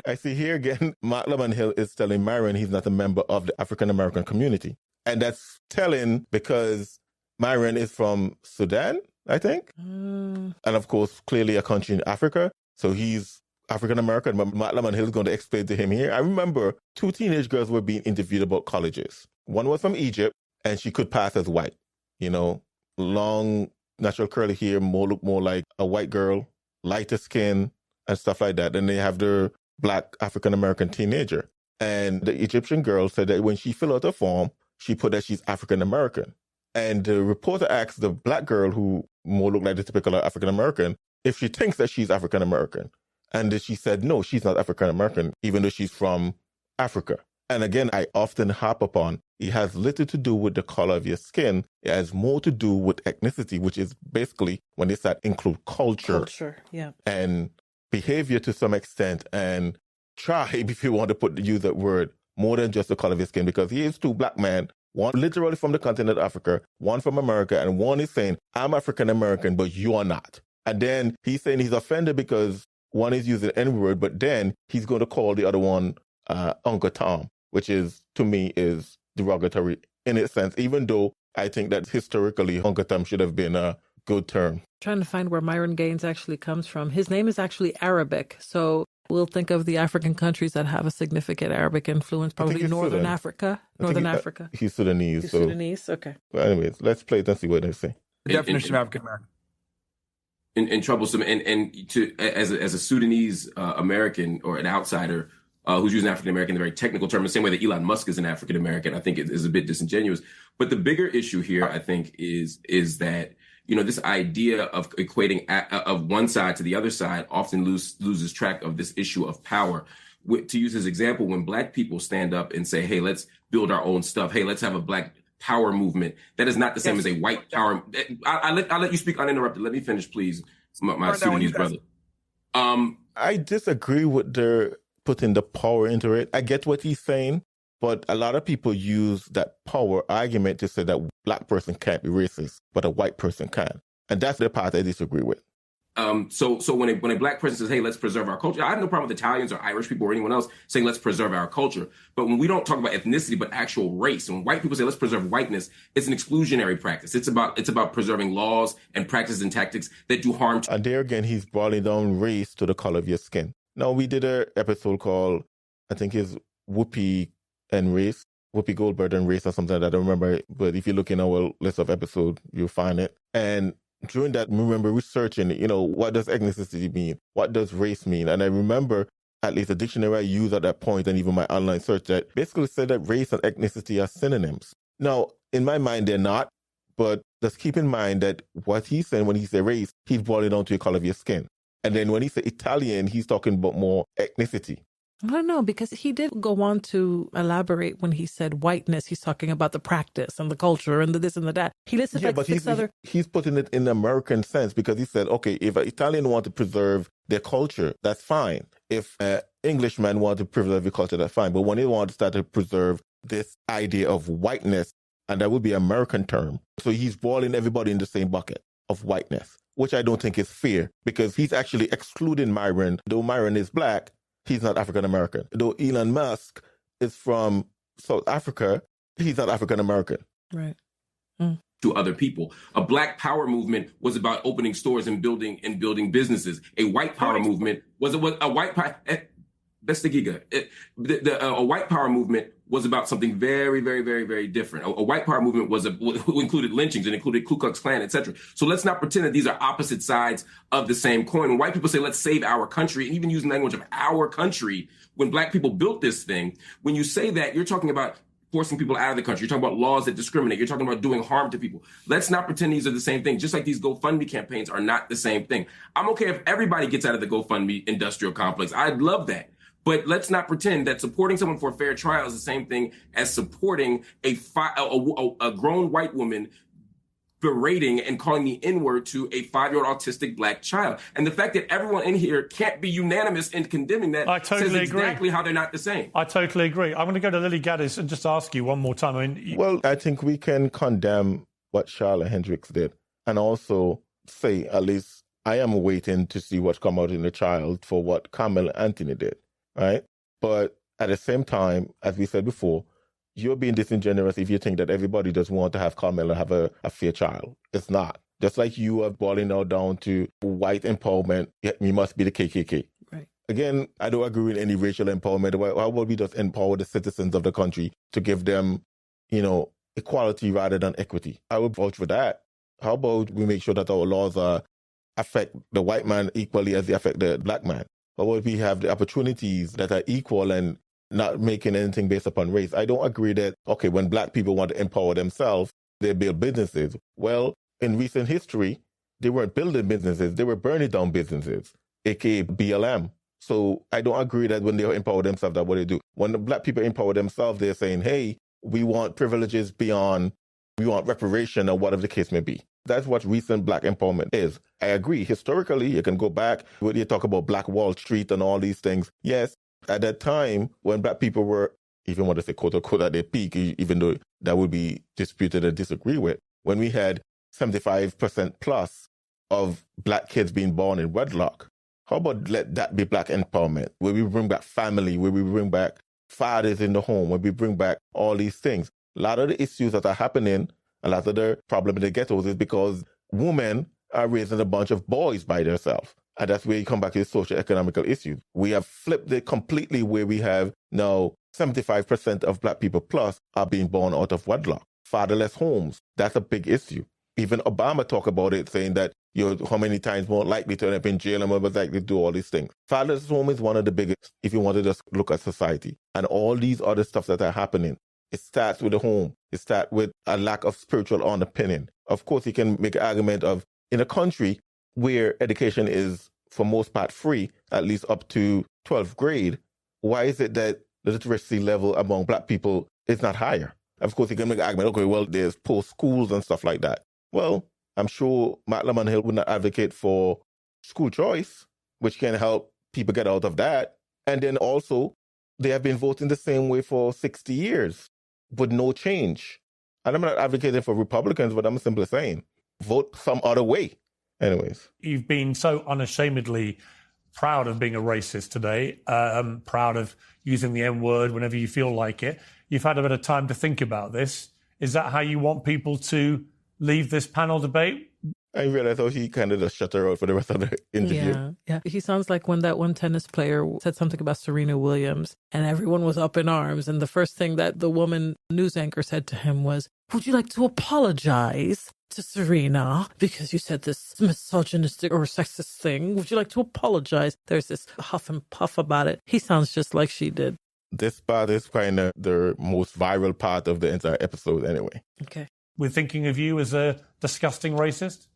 I see here again, MarcLamont-Hill is telling Myron he's not a member of the African-American community. And that's telling because Myron is from Sudan, I think. And of course, clearly a country in Africa. So he's African-American, but MarcLamont-Hill is going to explain to him here. I remember 2 teenage girls were being interviewed about colleges. One was from Egypt, and she could pass as white. Long, natural curly hair, look more like a white girl, lighter skin, and stuff like that. And they have their black African-American teenager. And the Egyptian girl said that when she filled out her form, she put that she's African-American. And the reporter asked the black girl, who more looked like the typical African-American, if she thinks that she's African-American. And she said, no, she's not African-American, even though she's from Africa. And again, I often harp upon, it has little to do with the color of your skin. It has more to do with ethnicity, which is basically, when they start include culture yeah, and behavior to some extent, and tribe, if you want to use that word, more than just the color of your skin, because here's 2 black men, one literally from the continent of Africa, one from America, and one is saying, I'm African-American, but you are not. And then he's saying he's offended because one is using the N-word, but then he's going to call the other one Uncle Tom. which is, to me, is derogatory in its sense, even though I think that historically Hunkatam should have been a good term. Trying to find where Myron Gaines actually comes from. His name is actually Arabic, so we'll think of the African countries that have a significant Arabic influence, probably Northern Africa. Africa. He's Sudanese. He's Sudanese, okay. But anyways, let's play it and see what they say. The definition of African American. And troublesome, and to as a Sudanese American or an outsider who's using African American in a very technical term, the same way that Elon Musk is an African American, I think it is a bit disingenuous. But the bigger issue here, I think, is that this idea of equating of one side to the other side often loses track of this issue of power. To use his example, when Black people stand up and say, "Hey, let's build our own stuff. Hey, let's have a Black power movement," that is not the same as a white power. I'll let you speak uninterrupted. Let me finish, please, my Sudanese brother. I disagree with their putting the power into it. I get what he's saying, but a lot of people use that power argument to say that Black person can't be racist, but a white person can. And that's the part I disagree with. So when a Black person says, "Hey, let's preserve our culture," I have no problem with Italians or Irish people or anyone else saying, "Let's preserve our culture." But when we don't talk about ethnicity, but actual race, and when white people say, "Let's preserve whiteness," it's an exclusionary practice. It's about preserving laws and practices and tactics that do harm to. And there again, he's boiling down race to the color of your skin. Now, we did an episode called, I think it's Whoopi and Race, Whoopi Goldberg and Race or something like that. I don't remember, but if you look in our list of episodes, you'll find it. And during that, I remember researching, what does ethnicity mean? What does race mean? And I remember at least a dictionary I used at that point, and even my online search, that basically said that race and ethnicity are synonyms. Now, in my mind, they're not, but just keep in mind that what he's saying when he says race, he's boiling down to the color of your skin. And then when he said Italian, he's talking about more ethnicity. I don't know, because he did go on to elaborate when he said whiteness. He's talking about the practice and the culture and the this and the that. He listed he's putting it in the American sense, because he said, okay, if an Italian want to preserve their culture, that's fine. If an Englishman want to preserve their culture, that's fine. But when they want to start to preserve this idea of whiteness, and that would be an American term, so he's boiling everybody in the same bucket of whiteness, which I don't think is fair, because he's actually excluding Myron. Though Myron is Black, he's not African American. Though Elon Musk is from South Africa, he's not African American. Right. To other people. A Black power movement was about opening stores and building businesses. A white power movement was a white power. That's the giga. A white power movement was about something very, very, very, very different. A white power movement included lynchings and included Ku Klux Klan, etc. So let's not pretend that these are opposite sides of the same coin. When white people say, "Let's save our country," and even using language of our country, when Black people built this thing, when you say that, you're talking about forcing people out of the country. You're talking about laws that discriminate. You're talking about doing harm to people. Let's not pretend these are the same thing. Just like these GoFundMe campaigns are not the same thing. I'm okay if everybody gets out of the GoFundMe industrial complex. I'd love that. But let's not pretend that supporting someone for a fair trial is the same thing as supporting a grown white woman berating and calling the N-word to a 5-year-old autistic Black child. And the fact that everyone in here can't be unanimous in condemning that says exactly how they're not the same. I totally agree. I'm going to go to Lily Gaddis and just ask you one more time. Well, I think we can condemn what Shiloh Hendrix did, and also say, at least I am waiting to see what's come out in the child for what Karmelo Anthony did. Right? But at the same time, as we said before, you're being disingenuous if you think that everybody just want to have Karmelo have a fair child. It's not. Just like you are boiling now down to white empowerment, you must be the KKK. Right. Again, I don't agree with any racial empowerment. How about we just empower the citizens of the country to give them, equality rather than equity? I would vouch for that. How about we make sure that our laws affect the white man equally as they affect the Black man? How about we have the opportunities that are equal and not making anything based upon race? I don't agree that, okay, when Black people want to empower themselves, they build businesses. Well, in recent history, they weren't building businesses. They were burning down businesses, aka BLM. So I don't agree that when they empower themselves, that's what they do. When the Black people empower themselves, they're saying, hey, we want privileges beyond, we want reparation or whatever the case may be. That's what recent Black empowerment is. I agree. Historically, you can go back when you talk about Black Wall Street and all these things. Yes, at that time, when Black people were, even want to say quote unquote at their peak, even though that would be disputed and disagree with, when we had 75% plus of Black kids being born in wedlock, how about let that be Black empowerment? Where we bring back family, where we bring back fathers in the home, when we bring back all these things, a lot of the issues that are happening, a lot of the problem in the ghettos is because women are raising a bunch of boys by themselves. And that's where you come back to the social economical issues. We have flipped it completely where we have now 75% of Black people plus are being born out of wedlock. Fatherless homes, that's a big issue. Even Obama talked about it, saying that you're how many times more likely to end up in jail and more likely to do all these things. Fatherless home is one of the biggest if you want to just look at society. And all these other stuff that are happening, it starts with the home. It starts with a lack of spiritual underpinning. Of course, you can make an argument of, in a country where education is, for most part, free, at least up to 12th grade, why is it that the literacy level among Black people is not higher? Of course, you can make an argument, okay, well, there's poor schools and stuff like that. Well, I'm sure MarcLamont-Hill would not advocate for school choice, which can help people get out of that. And then also, they have been voting the same way for 60 years, with no change. And I'm not advocating for Republicans, but I'm simply saying, vote some other way. Anyways. You've been so unashamedly proud of being a racist today, proud of using the N-word whenever you feel like it. You've had a bit of time to think about this. Is that how you want people to leave this panel debate? I realized how he kind of just shut her out for the rest of the interview. Yeah. He sounds like when that one tennis player said something about Serena Williams and everyone was up in arms. And the first thing that the woman news anchor said to him was, would you like to apologize to Serena because you said this misogynistic or sexist thing? Would you like to apologize? There's this huff and puff about it. He sounds just like she did. This part is kind of the most viral part of the entire episode anyway. Okay. We're thinking of you as a disgusting racist?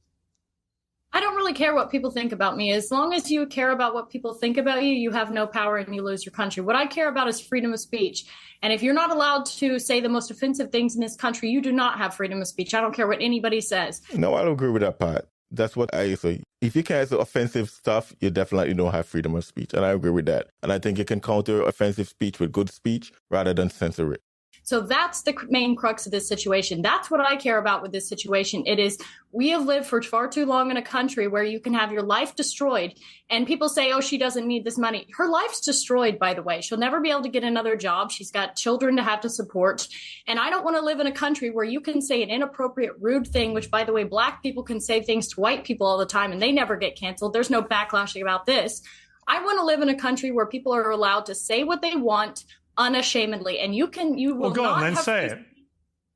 I don't really care what people think about me. As long as you care about what people think about you, you have no power and you lose your country. What I care about is freedom of speech. And if you're not allowed to say the most offensive things in this country, you do not have freedom of speech. I don't care what anybody says. No, I don't agree with that part. That's what I say. If you can't say offensive stuff, you definitely don't have freedom of speech. And I agree with that. And I think you can counter offensive speech with good speech rather than censor it. So that's the main crux of this situation. That's what I care about with this situation. It is, we have lived for far too long in a country where you can have your life destroyed. And people say, oh, she doesn't need this money. Her life's destroyed, by the way. She'll never be able to get another job. She's got children to have to support. And I don't want to live in a country where you can say an inappropriate, rude thing, which, by the way, Black people can say things to white people all the time and they never get canceled. There's no backlashing about this. I want to live in a country where people are allowed to say what they want unashamedly, and you will go not on then, have say it.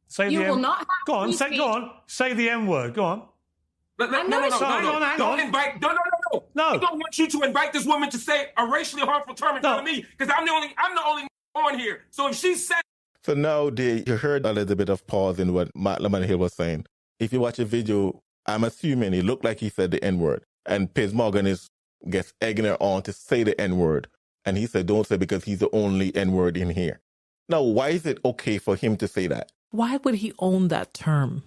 Say you the will N- not have go on, free speech. go on. Say the N word. Go on. No. Hang on. Invite. No. I don't want you to invite this woman to say a racially harmful term in front of me because I'm the only on here. So if she said. So now you heard a little bit of pause in what MarcLamont-Hill was saying. If you watch a video, I'm assuming it looked like he said the N-word, and Piers Morgan gets egging her on to say the N-word. And he said, don't say because he's the only N-word in here. Now, why is it okay for him to say that? Why would he own that term?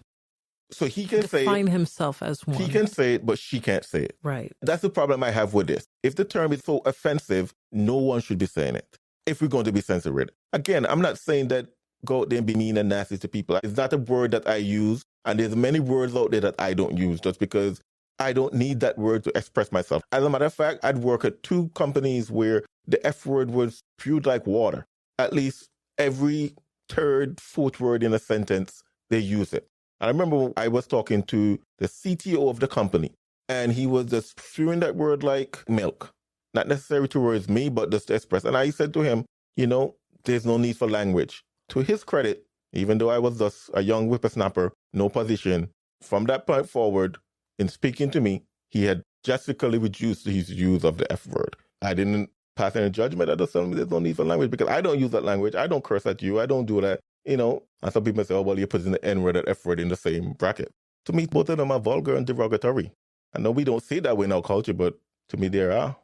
So he can say it. Define himself as one. He can say it, but she can't say it. Right. That's the problem I have with this. If the term is so offensive, no one should be saying it. If we're going to be censored. Again, I'm not saying that go out there and be mean and nasty to people. It's not a word that I use. And there's many words out there that I don't use just because I don't need that word to express myself. As a matter of fact, I'd work at 2 companies where the F word was spewed like water. At least every 3rd, 4th word in a sentence, they use it. I remember I was talking to the CTO of the company, and he was just spewing that word like milk. Not necessarily towards me, but just to express. And I said to him, there's no need for language. To his credit, even though I was just a young whippersnapper, no position, from that point forward, in speaking to me, he had drastically reduced his use of the F word. I didn't pass any judgment. I just told him there's no need for language because I don't use that language. I don't curse at you. I don't do that. And some people say, oh, well, you're putting the N word and F word in the same bracket. To me, both of them are vulgar and derogatory. I know we don't see that way in our culture, but to me, there are.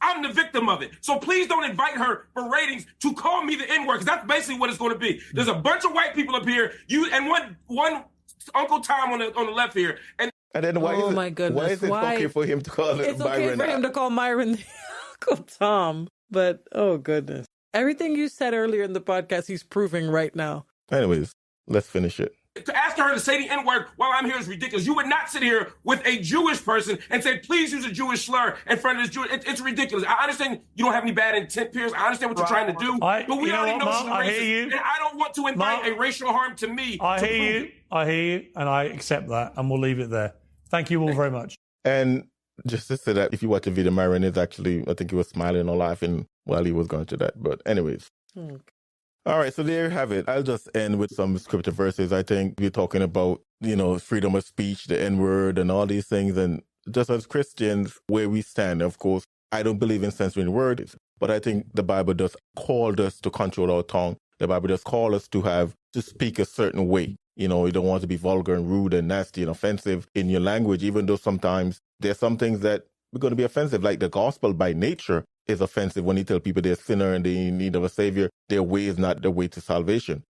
I'm the victim of it. So please don't invite her for ratings to call me the N-word, because that's basically what it's going to be. There's a bunch of white people up here, and one Uncle Tom on the left here, and then why is it okay for him to call it Byron? It's okay for him to call Myron Uncle Tom, but oh goodness. Everything you said earlier in the podcast, he's proving right now. Anyways, let's finish it. Asking her to say the N-word while I'm here is ridiculous. You would not sit here with a Jewish person and say, please use a Jewish slur in front of this Jewish. It's ridiculous. I understand you don't have any bad intent, Piers. I understand what you're trying to do. But we already know she's racist. And I don't want to invite a racial harm to me. I hear you, and I accept that, and we'll leave it there. Thank you all very much. And just to say that if you watch the video, Myron is actually, I think he was smiling or laughing while he was going through that. But anyways. All right, so there you have it. I'll just end with some scripture verses. I think we're talking about, freedom of speech, the N-word, and all these things. And just as Christians, where we stand, of course, I don't believe in censoring words, but I think the Bible does call us to control our tongue. The Bible does call us to speak a certain way. You don't want to be vulgar and rude and nasty and offensive in your language, even though sometimes there's some things that are going to be offensive, like the gospel by nature is offensive when you tell people they're a sinner and they're in need of a savior. Their way is not the way to salvation.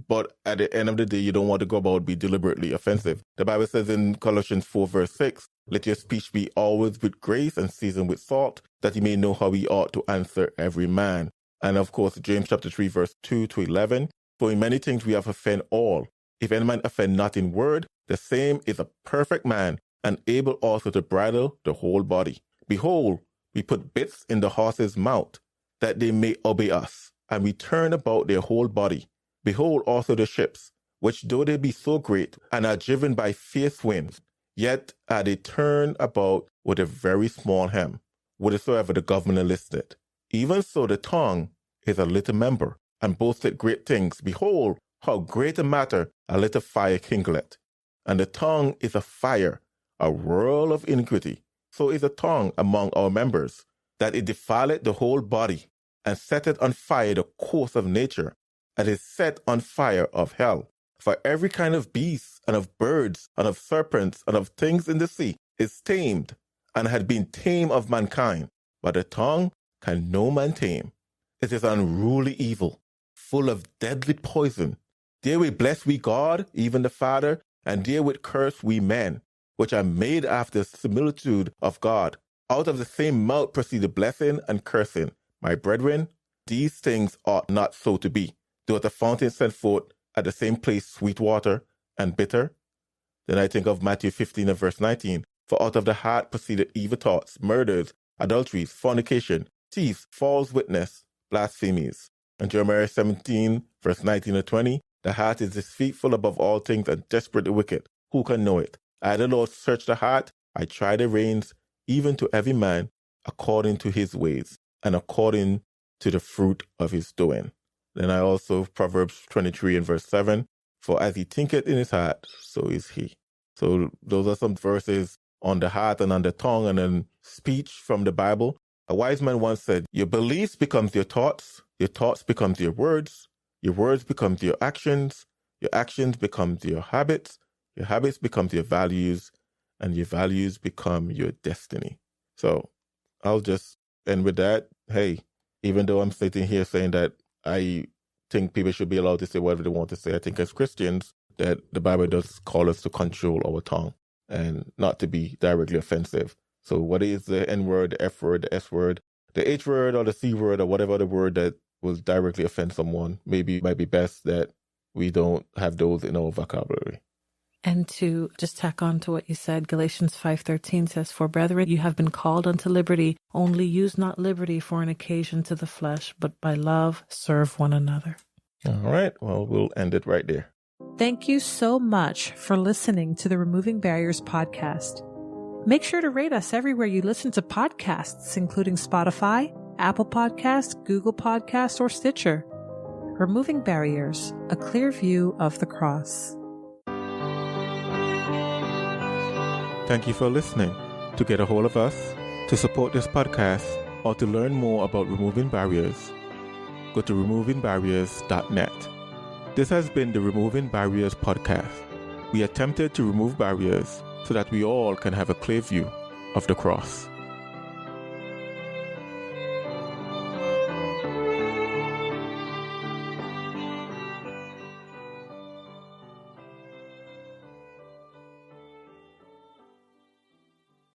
But at the end of the day, you don't want to go about be deliberately offensive. The Bible says in Colossians 4 verse 6, let your speech be always with grace and seasoned with salt, that you may know how we ought to answer every man. And of course, James chapter 3 verse 2 to 11, for in many things we have offended all. If any man offend not in word, the same is a perfect man, and able also to bridle the whole body. Behold, we put bits in the horse's mouth, that they may obey us, and we turn about their whole body. Behold also the ships, which though they be so great, and are driven by fierce winds, yet are they turned about with a very small helm, whithersoever the governor listeth. Even so the tongue is a little member, and boasteth great things. Behold, how great a matter a little fire kindleth. And the tongue is a fire, a whirl of iniquity. So is the tongue among our members, that it defileth the whole body, and setteth on fire the course of nature, and is set on fire of hell. For every kind of beast, and of birds, and of serpents, and of things in the sea is tamed, and had been tamed of mankind. But the tongue can no man tame. It is unruly evil, full of deadly poison. Therewith bless we God, even the Father, and therewith curse we men, which are made after the similitude of God. Out of the same mouth proceeded blessing and cursing. My brethren, these things ought not so to be. Though the fountain sent forth at the same place sweet water and bitter. Then I think of Matthew 15 and verse 19. For out of the heart proceeded evil thoughts, murders, adulteries, fornication, thieves, false witness, blasphemies. And Jeremiah 17 verse 19 and 20. The heart is deceitful above all things and desperately wicked. Who can know it? I, the Lord, search the heart. I try the reins, even to every man according to his ways and according to the fruit of his doing. Then I also, Proverbs 23 and verse 7, for as he thinketh in his heart, so is he. So those are some verses on the heart and on the tongue and then speech from the Bible. A wise man once said, your beliefs becomes your thoughts becomes your words becomes your actions becomes your habits becomes your values, and your values become your destiny. So I'll just end with that. Hey, even though I'm sitting here saying that I think people should be allowed to say whatever they want to say, I think as Christians that the Bible does call us to control our tongue and not to be directly offensive. So what is the N word, the F word, the S word, the H word, or the C word, or whatever the word that will directly offend someone? Maybe it might be best that we don't have those in our vocabulary. And to just tack on to what you said, Galatians 5:13 says, for brethren, you have been called unto liberty, only use not liberty for an occasion to the flesh, but by love serve one another. All right, well, we'll end it right there. Thank you so much for listening to the Removing Barriers podcast. Make sure to rate us everywhere you listen to podcasts, including Spotify, Apple Podcasts, Google Podcasts, or Stitcher. Removing Barriers, a clear view of the cross. Thank you for listening. To get a hold of us, to support this podcast, or to learn more about removing barriers, go to removingbarriers.net. This has been the Removing Barriers podcast. We attempted to remove barriers so that we all can have a clear view of the cross.